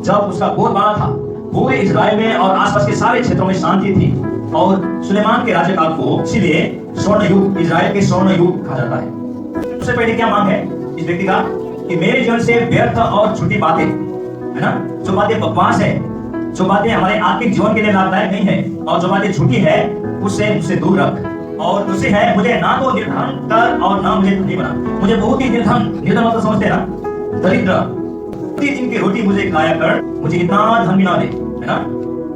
जब उसका बोलबाला था, पूरे इजराइल में और आसपास के सारे क्षेत्रों में शांति थी। और सुलेमान के राज्यकाल को इसीलिए स्वर्ण युग, इजराइल के स्वर्ण युग कहा जाता है। सबसे पहले क्या मांग है इस व्यक्ति का कि मेरे जीवन से व्यर्थ और झूठी बातें, है ना, जो बातें बकवास है, जो बातें हमारे आत्मिक जीवन के लिए लाभदायक नहीं है, और जो बातें झूठी है उससे दूर रख। और दूसरी है, मुझे ना तो निर्धन कर और ना मुझे धनी बना। मुझे बहुत ही निर्धन मतलब समझते हैं ना, दरिद्र, दिन की रोटी मुझे खिलाया कर, मुझे इतना धन भी ना दे, है ना,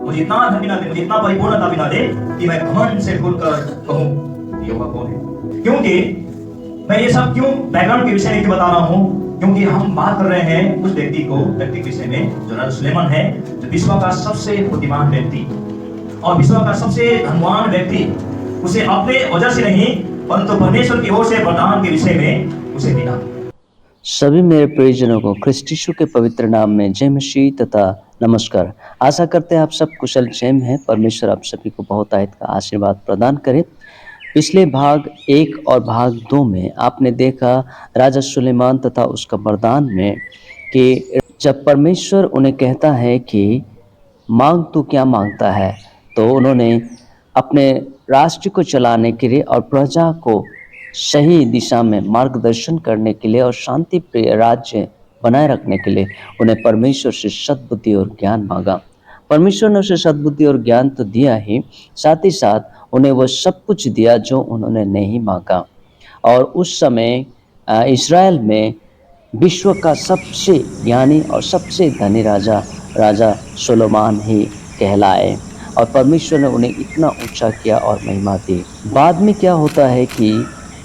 मुझे इतना धन भी ना दे, मुझे इतना परिपूर्णता भी ना दे कि मैं घमंड से भूलकर कहूं यहोवा कौन है। क्योंकि मैं ये सब क्यों बैकग्राउंड के विषय में क्यों बता रहा हूँ, क्योंकि हम बात कर रहे हैं उस व्यक्ति के विषय में जो राजा सुलेमान है, जो विश्व का सबसे बुद्धिमान व्यक्ति और विश्व का सबसे धनवान व्यक्ति। उसे अपने वजह से नहीं, परंतु परमेश्वर की ओर से वरदान के विषय में उसे मिला। सभी मेरे प्रियजनों को ख्रिस्ट यीशु के पवित्र नाम में जय मसीह तथा नमस्कार। आशा करते हैं आप सब कुशल क्षेम हैं। परमेश्वर आप सभी को बहुत आयत का आशीर्वाद प्रदान करे। पिछले भाग 1 और भाग 2 में आपने देखा राजा सुलेमान तथा उसका वरदान में कि जब परमेश्वर उन्हें कहता है कि मांग तू क्या मांगता है, तो उन्होंने अपने राष्ट्र को चलाने के लिए और प्रजा को सही दिशा में मार्गदर्शन करने के लिए और शांति प्रिय राज्य बनाए रखने के लिए उन्हें परमेश्वर से सद्बुद्धि और ज्ञान मांगा। परमेश्वर ने उसे सद्बुद्धि और ज्ञान तो दिया ही, साथ ही साथ उन्हें वह सब कुछ दिया जो उन्होंने नहीं मांगा। और उस समय इस्राएल में विश्व का सबसे ज्ञानी और सबसे धनी राजा सुलेमान ही कहलाए और परमेश्वर ने उन्हें इतना ऊंचा किया और महिमा दी। बाद में क्या होता है कि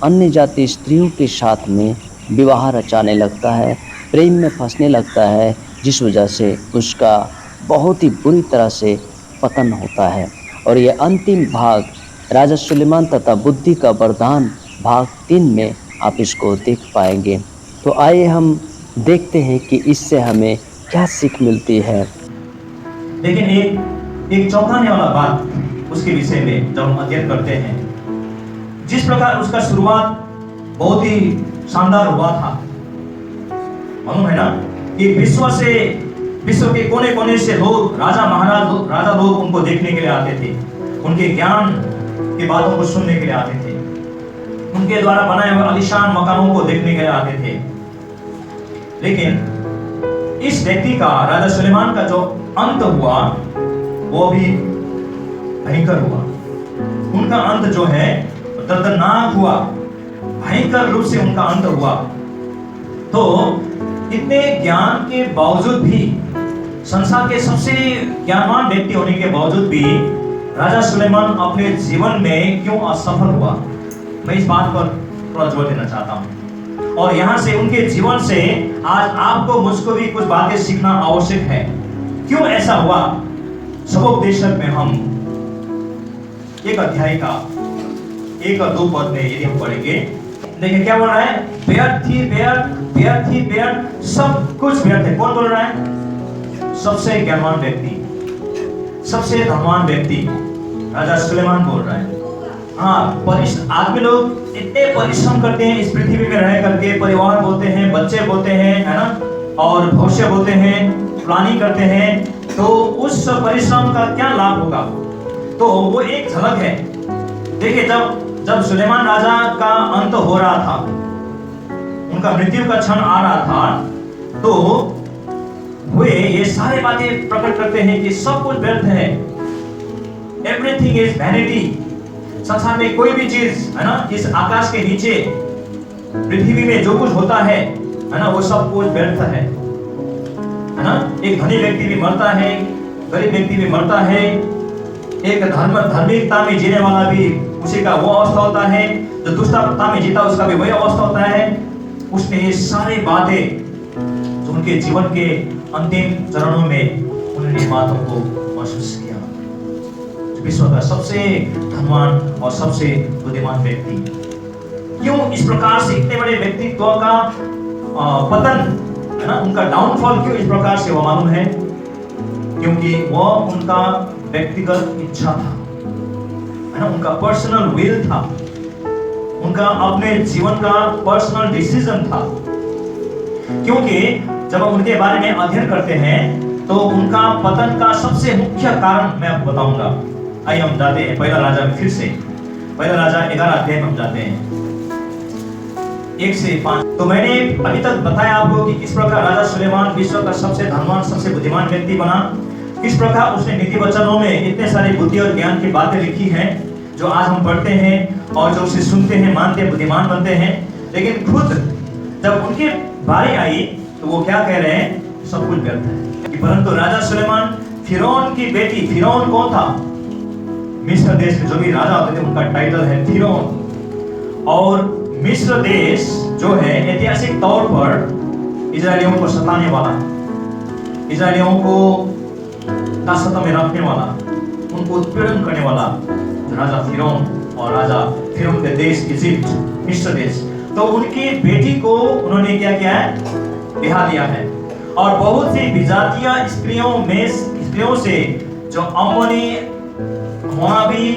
अन्य जाति स्त्रियों के साथ में विवाह रचाने लगता है, प्रेम में फंसने लगता है, जिस वजह से उसका बहुत ही बुरी तरह से पतन होता है। और ये अंतिम भाग राजा सुलेमान तथा बुद्धि का वरदान भाग 3 में आप इसको देख पाएंगे। तो आइए हम देखते हैं कि इससे हमें क्या सीख मिलती है। लेकिन एक चौंकाने वाला बात उसके विषय में जब हम अध्ययन करते हैं, जिस प्रकार उसका शुरुआत बहुत ही शानदार हुआ था, मालूम है ना, कि विश्व के कोने कोने से लोग, राजा लोग उनको देखने के लिए आते थे, उनके ज्ञान की बातों को सुनने के लिए आते थे, उनके द्वारा बनाए हुए आलीशान मकानों को देखने के लिए आते थे। लेकिन इस व्यक्ति का, राजा सुलेमान का जो अंत हुआ वो भी भयंकर हुआ। उनका अंत जो है दर्दनाक हुआ, भयंकर रूप से उनका अंत हुआ। तो इतने ज्ञान के बावजूद भी, संसार के सबसे ज्ञानवान व्यक्ति होने के बावजूद भी राजा सुलेमान अपने जीवन में क्यों असफल हुआ, मैं इस बात पर थोड़ा जोर देना चाहता हूं। और यहां से, उनके जीवन से आज आपको मुझको भी कुछ बातें सीखना आवश्यक है। क्यों ऐसा हुआ? सबोपदेशक में हम एक अध्याय का 1 और 2 पद में यदि हम पढ़ेंगे, देखिए क्या बोल रहा है, व्यर्थ ही व्यर्थ, सब कुछ व्यर्थ है। कौन बोल रहा है? सबसे ज्ञानवान व्यक्ति, सबसे धनवान व्यक्ति राजा सुलेमान बोल रहा है। आदमी लोग इतने परिश्रम करते हैं इस पृथ्वी में रह करके, परिवार बोलते हैं, बच्चे बोलते हैं, है ना, और भविष्य बोलते हैं, प्लानिंग करते हैं, तो उस परिश्रम का क्या लाभ होगा? तो वो एक झलक है। देखिए, जब सुलेमान राजा का अंत हो रहा था, उनका मृत्यु का क्षण आ रहा था, तो वे ये सारे बातें प्रकट करते हैं कि सब कुछ व्यर्थ है, एवरीथिंग इज वैनिटी। संसार में कोई भी चीज, है ना, इस आकाश के नीचे पृथ्वी में जो कुछ होता है ना, वो सब कुछ व्यर्थ है ना। एक धनी व्यक्ति भी मरता है, गरीब व्यक्ति भी मरता है, एक धार्मिकता में जीने वाला भी उसी का वो अवस्था होता है, जो दुष्टता में जीता उसका भी वही अवस्था होता है। उसने ये सारी बातें जो उनके जीवन के अंतिम चरणों में उन्होंने बातों को महसूस किया। विश्व का सबसे धनवान और सबसे बुद्धिमान व्यक्ति क्यों इस प्रकार से, इतने बड़े व्यक्तित्व का पतन, है ना, उनका डाउनफॉल क्यों इस प्रकार से हुआ? मालूम है, क्योंकि वो उनका व्यक्तिगत इच्छा था, है ना, उनका पर्सनल विल था, उनका अपने जीवन का पर्सनल डिसीजन था। क्योंकि जब हम उनके बारे में अध्ययन करते हैं तो उनका पतन का सबसे मुख्य कारण मैं आपको बताऊंगा। आइए हम जाते हैं पहला राजा में, फिर से पहला राजा 11 अध्याय में हम जाते हैं 1 से 5। तो मैंने अभी तक बताया आपको कि किस प्रकार राजा सुलेमान विश्व का सबसे धनवान, सबसे बुद्धिमान व्यक्ति बना, किस प्रकार उसने नीति वचनों में इतने सारे बुद्धि और ज्ञान की बातें लिखी हैं जो आज हम पढ़ते हैं और जो उसे सुनते हैं, मानते हैं, बुद्धिमान बनते हैं। लेकिन खुद जब उनके बारी आई तो वो क्या कह रहे हैं? सब कुछ व्यर्थ है। परंतु राजा सुलेमान फिरौन की बेटी, फिरौन कौन था? मिस्र देश के जो भी राजा होते थे उनका टाइटल है फिरौन। और मिस्र देश जो है ऐतिहासिक तौर पर इजरायलियों को सताने वाला, इजरायलियों को दासत्व में रखने वाला, उनको उत्पीड़न करने वाला राजा फिरौन और राजा फिरौन के देश इजिप्ट, मिस्र देश। तो उनकी बेटी को उन्होंने क्या किया है? ब्याह दिया है। और बहुत सी विजातीय स्त्रियों से जो अम्मोनी, मोआबी,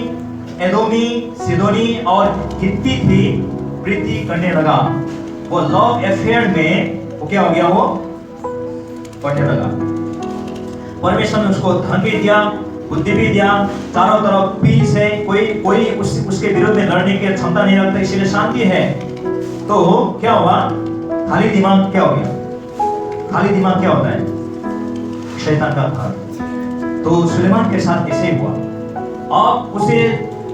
एदोमी, सिदोनी और हित्ती थी प्रीति करने लगा। वो लव अफेयर में वो क्या हो गया? वो पढ़ने लगा। परमेश्वर ने उसको धन भी दिया, बुद्धि भी दिया, चारों तरफ पीस है, कोई उसके विरुद्ध में लड़ने की क्षमता नहीं रखता, इसलिए शांति है। तो क्या हुआ? खाली दिमाग क्या हो गया? खाली दिमाग क्या होता है? शैतान का घर। तो सुलेमान के साथ ऐसे ही हुआ। अब उसे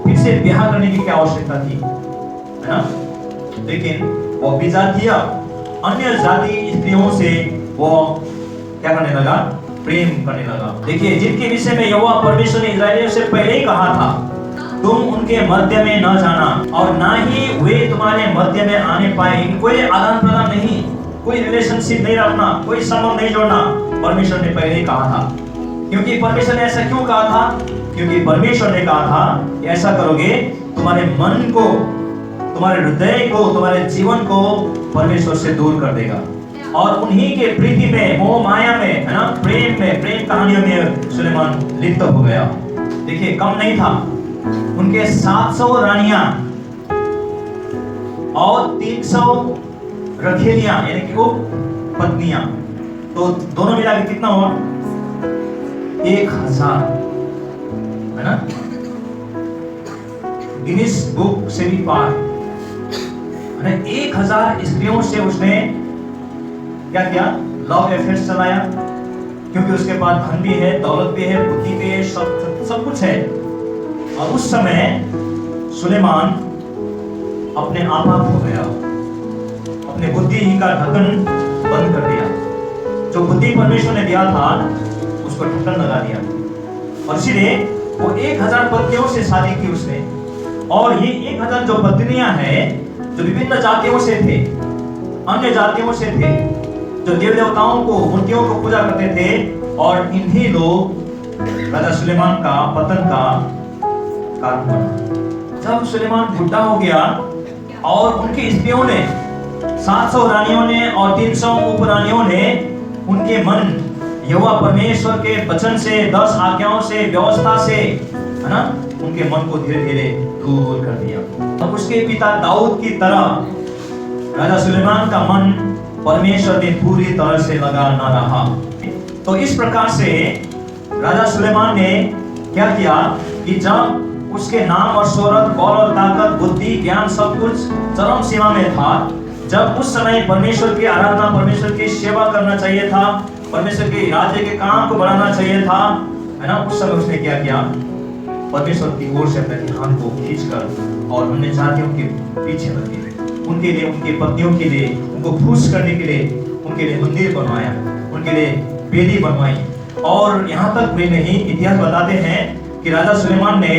फिर से ब्याह करने की क्या आवश्यकता थी, है ना? लेकिन वो विजातीय अन्य जाति स्त्रियों से वो क्या करने लगा? प्रेम करने लगा। देखिए, जिनके विषय में यहोवा परमेश्वर ने इस्राएलियों से पहले ही कहा था, तुम उनके मध्य में न जाना और ना ही वे तुम्हारे मध्य में आने पाएंगे। कोई आदान प्रदान नहीं, कोई रिलेशनशिप नहीं रखना, कोई संबंध नहीं जोड़ना, परमेश्वर ने पहले ही कहा था। क्योंकि परमेश्वर ने ऐसा क्यों कहा था? क्योंकि परमेश्वर ने कहा था कि ऐसा करोगे तुम्हारे मन को, तुम्हारे हृदय को, तुम्हारे जीवन को परमेश्वर से दूर कर देगा। और उन्हीं के प्रीति में, मोह माया में, है ना, प्रेम में, प्रेम कहानियों में सुलेमान लिप्त हो गया। देखिए, कम नहीं था, उनके 700 रानियां और 300 रखेलियां यानी कि वो पत्नियां, तो दोनों मिला के कितना हुआ? 1000, है ना? गिनीज बुक से भी पार, है ना? 1000 स्त्रियों से उसने क्या किया? लव अफेयर चलाया। क्योंकि उसके पास धन भी है, दौलत भी है, बुद्धि भी है, सब कुछ है। और उस समय सुलेमान अपने आपा हो गया, अपने बुद्धि का ढक्कन बंद कर दिया। जो बुद्धि परमेश्वर ने दिया था उसको ढक्कन लगा दिया। और इसीलिए वो 1000 पत्नियों से शादी की उसने। और ये 1000 जो पत्नियां हैं जो विभिन्न जातियों से थे, अन्य जातियों से थे, जो देव देवताओं को, मूर्तियों को पूजा करते थे। और इन्हीं लोग राजा सुलेमान का पतन का कारण बना। जब सुलेमान बुढ़ा हो गया और उनकी स्त्रियों ने, 700 रानियों ने और 300 उपरानियों ने उनके मन यहोवा परमेश्वर के वचन से, 10 आज्ञाओं से, व्यवस्था से, है ना, उनके मन को धीरे धीरे दूर कर दिया। अब उसके पिता दाऊद की तरह राजा सुलेमान का मन परमेश्वर में पूरी तरह से लगा न रहा। तो इस प्रकार से राजा सुलेमान ने क्या किया कि जब उसके नाम और शोहरत, बल और ताकत, बुद्धि, ज्ञान सब कुछ चरम सीमा में था, जब उस समय परमेश्वर की आराधना, परमेश्वर की सेवा करना चाहिए था, परमेश्वर के राज्य के काम को बढ़ाना चाहिए था, है ना, उस समय उसने क्या किया? परमेश्वर की ओर से अपने ध्यान को खींचकर और अन्य जातियों के पीछे लगे, उनके लिए, उनके पत्नियों के लिए, उनको खुश करने के लिए उनके लिए मंदिर बनवाया, उनके लिए वेदी बनवाई। और यहाँ तक भी नहीं, इतिहास बताते हैं कि राजा सुलेमान ने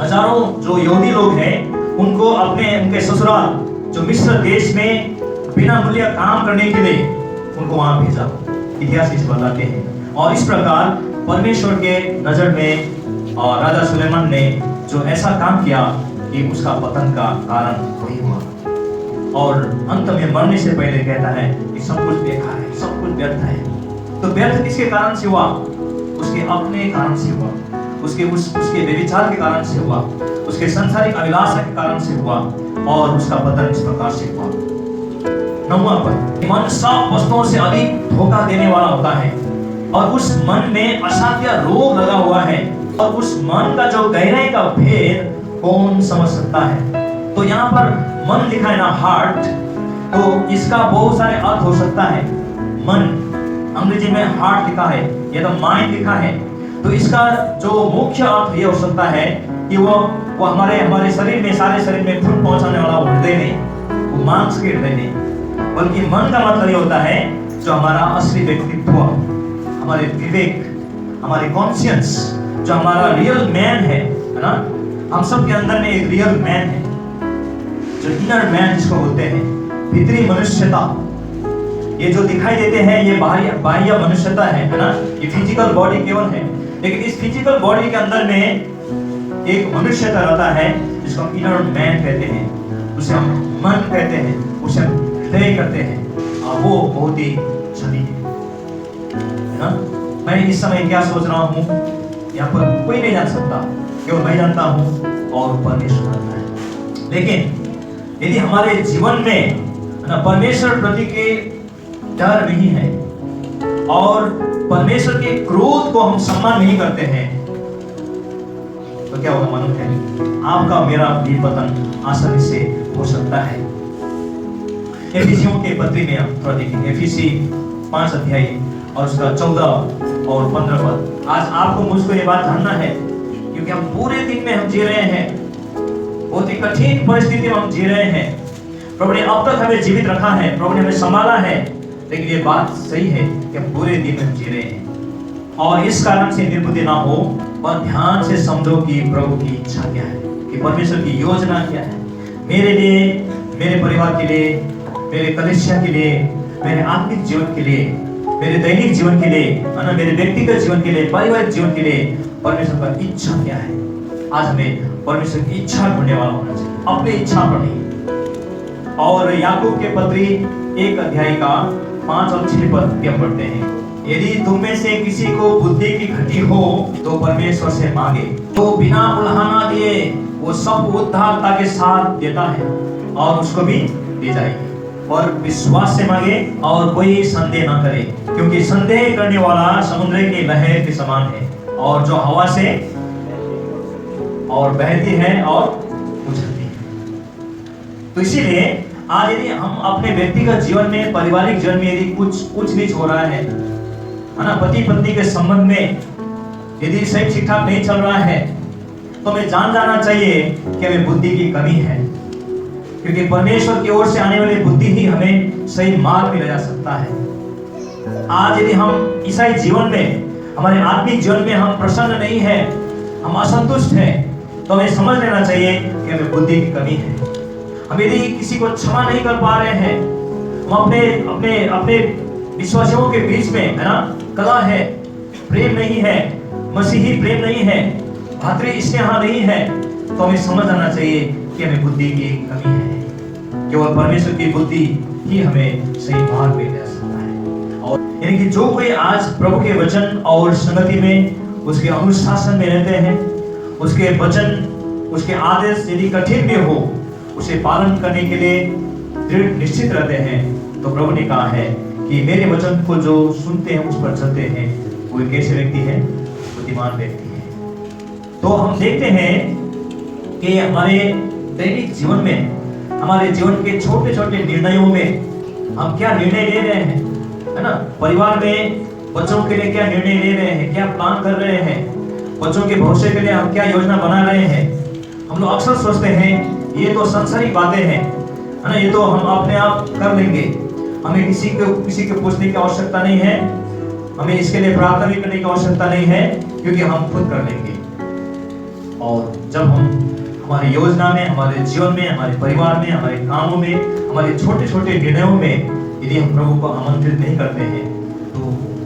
हजारों जो यहूदी लोग हैं उनको उनके ससुराल जो मिस्र देश में बिना मूल्य काम करने के लिए उनको वहां भेजा। इतिहास इस बताते हैं। और इस प्रकार परमेश्वर के नजर में राजा सुलेमान ने जो ऐसा काम किया कि उसका पतन का कारण वही हुआ। और अंत में मरने से पहले कहता है कि सब कुछ बेकार है, सब कुछ व्यर्थ है। तो व्यर्थ किसके कारण से हुआ? उसके अपने कारण से हुआ, उसके व्यभिचार के कारण से हुआ, उसके सांसारिक अभिलाषा के कारण से हुआ। और उसका पतन इस प्रकार से हुआ। 9वां पद, मन सब वस्तुओं से अधिक धोखा देने वाला होता है और उस मन में असाध्य रोग लगा हुआ है, और उस मन का जो गहराई का भेद कौन समझ सकता है। तो यहाँ पर मन लिखा है ना, हार्ट, तो इसका बहुत सारे अर्थ हो सकता है। मन, अंग्रेजी में हार्ट लिखा है या तो माइंड लिखा है, तो इसका जो मुख्य अर्थ ये हो सकता है कि वो हमारे शरीर में, सारे शरीर में खून पहुंचाने वाला हृदय नहीं, वो मांस के हृदय नहीं, बल्कि मन का मतलब ये होता है जो हमारा असली व्यक्तित्व, हमारे विवेक, हमारी कॉन्शियंस, जो हमारा रियल मैन है ना। हम सब के अंदर में एक रियल मैन है, जो इनर मैन जिसको बोलते हैं, भीतरी मनुष्यता। ये जो दिखाई देते हैं ये बाह्य मनुष्यता है ना, ये फिजिकल बॉडी केवल है, लेकिन इस फिजिकल बॉडी के अंदर में एक मनुष्यता रहता है जिसको हम इनर मैन कहते हैं, उसे हम मन कहते हैं, उसे हम हृदय कहते हैं, और वो बहुत ही छवि है ना। मैं इस समय क्या सोच रहा हूँ यहाँ पर कोई नहीं जान सकता, केवल मैं जानता हूँ और परमेश्वर जानता है। लेकिन यदि हमारे जीवन में ना परमेश्वर प्रति के डर नहीं है और परमेश्वर के क्रोध को हम सम्मान नहीं करते हैं, तो क्या होगा मालूम है, आपका मेरा भी पतन आसानी से हो सकता है। एफिसियों के पत्री में हम थोड़ा देखेंगे, एफिसी 5 अध्याय और उसका 14 और 15 पद। आज आपको मुझको ये बात जानना है, क्योंकि हम पूरे दिन में हम जी रहे हैं, बहुत ही कठिन परिस्थिति में हम जी रहे हैं। प्रभु ने अब तक हमें जीवित रखा है, प्रभु ने हमें संभाला है, लेकिन ये बात सही है कि हम पूरे दिन में जी रहे हैं। और इस कारण से निर्बुद्धि ना हो, और ध्यान से समझो कि प्रभु की इच्छा क्या है, कि परमेश्वर की योजना क्या है मेरे लिए, मेरे परिवार के लिए, मेरे कलीसिया के लिए, मेरे आत्मिक जीवन के लिए, मेरे दैनिक जीवन के लिए, मेरे व्यक्तिगत जीवन के लिए, पारिवारिक जीवन के लिए परमेश्वर का इच्छा क्या है। आज हमें परमेश्वर की इच्छा ढूंढने वाला होना चाहिए, अपनी इच्छा पर नहीं। और याकूब के पत्री 1 अध्याय का 5 और 6 पद क्या पढ़ते हैं, यदि तुम में से किसी को बुद्धि की घटी हो तो परमेश्वर से मांगे, तो बिना उल्हाना दिए वो सब उदारता के साथ देता है और उसको भी दी जाएगी। और विश्वास से मांगे और कोई संदेह ना करे, क्योंकि संदेह करने वाला समुद्र की लहर के समान है, और जो हवा से और बहती है और उछलती है। तो इसीलिए आज यदि हम अपने व्यक्तिगत जीवन में, पारिवारिक जीवन में यदि कुछ ऊंच नीच हो रहा है ना, पति पत्नी के संबंध में यदि सही ठीक ठाक नहीं चल रहा है, तो हमें जान जाना चाहिए कि हमें बुद्धि की कमी है, क्योंकि परमेश्वर की ओर से आने वाली बुद्धि ही हमें सही मार्ग में ले जा सकता है। आज यदि हम ईसाई जीवन में, हमारे आत्मिक जीवन में हम प्रसन्न नहीं है, हम असंतुष्ट हैं, तो हमें समझ लेना चाहिए कि हमें बुद्धि की कमी है। हम यदि किसी को क्षमा नहीं कर पा रहे हैं, हम अपने अपने अपने विश्वासियों के बीच में है ना कलह है, प्रेम नहीं है, मसीही प्रेम नहीं है, भातृ स्नेह नहीं है, तो हमें समझ आना चाहिए कि हमें बुद्धि की कमी है। केवल परमेश्वर की बुद्धि ही हमें सही मार्ग में ले सकता है। और यानी कि जो कोई आज प्रभु के वचन और संगति में, उसके अनुशासन में रहते हैं, उसके वचन, उसके आदेश यदि कठिन भी हो, उसे पालन करने के लिए दृढ़ निश्चित रहते हैं, तो प्रभु ने कहा है कि मेरे वचन को जो सुनते हैं, उस पर चलते हैं, वो एक ऐसे व्यक्ति है, बुद्धिमान व्यक्ति है। तो हम देखते हैं कि हमारे दैनिक जीवन में, हमारे जीवन के छोटे छोटे निर्णयों में हम क्या निर्णय ले रहे हैं, है ना। परिवार में बच्चों के लिए क्या निर्णय ले रहे हैं, क्या प्लान कर रहे हैं, बच्चों के भविष्य के लिए हम क्या योजना बना रहे हैं। हम लोग अक्सर सोचते हैं ये तो संसारिक बातें हैं, है ना, ये तो हम अपने आप कर लेंगे, हमें किसी को पूछने की आवश्यकता नहीं है, हमें इसके लिए प्रार्थना भी करने की आवश्यकता नहीं है, क्योंकि हम खुद कर लेंगे। और जब हम हमारी योजना में, हमारे जीवन में, हमारे परिवार में, हमारे कामों में, हमारे छोटे छोटे निर्णयों में यदि हम प्रभु को आमंत्रित नहीं करते हैं, तो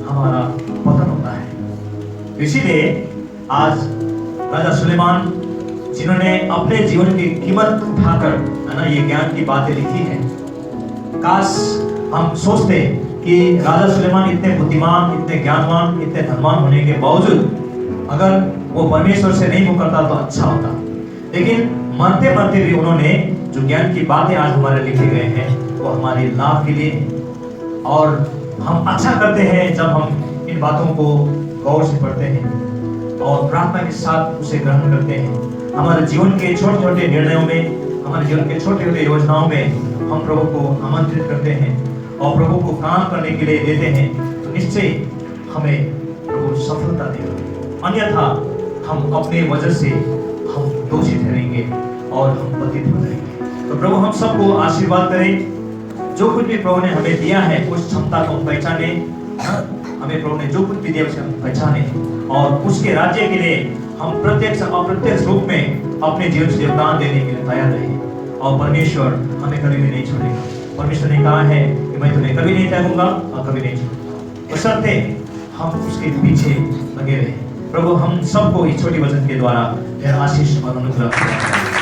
हमारा पतन होता है। इसीलिए आज राजा सुलेमान, जिन्होंने अपने जीवन की कीमत उठाकर, है ना, ये ज्ञान की बातें लिखी है, काश हम सोचते कि राजा सुलेमान इतने बुद्धिमान, इतने ज्ञानवान, इतने धनवान होने के बावजूद अगर वो परमेश्वर से नहीं मुकरता तो अच्छा होता। लेकिन मरते मरते भी उन्होंने जो ज्ञान की बातें आज हमारे लिखे गए हैं, वो हमारे लाभ के लिए, और हम अच्छा करते हैं जब हम इन बातों को गौर से पढ़ते हैं और प्रार्थना के साथ उसे ग्रहण करते हैं, हमारे जीवन के छोटे छोटे निर्णयों में, हमारे जीवन के छोटे छोटे योजनाओं में हम प्रभु को आमंत्रित करते हैं और प्रभु को काम करने के लिए देते हैं, तो निश्चय हमें प्रभु सफलता देगा। अन्यथा हम अपने वजह से हम दोषी ठहरेंगे और हम पतित हो जाएंगे। तो प्रभु हम सबको आशीर्वाद करें, जो कुछ भी प्रभु ने हमें दिया है उस क्षमता को हम पहचाने, हमें प्रभु ने जो कुछ भी दिया उसे हम पहचाने और उसके राज्य के लिए हम प्रत्यक्ष अप्रत्यक्ष रूप में अपने जीवन से योगदान देने के लिए तैयार रहें और परमेश्वर हमें कभी भी नहीं छोड़ेगा। परमेश्वर ने कहा है कि मैं तुम्हें कभी नहीं त्यागूंगा और कभी नहीं छोड़ूंगा, बशर्ते हम उसके पीछे लगे रहे। प्रभु हम सबको इस छोटी वचन के द्वारा आशीष और अनुग्रह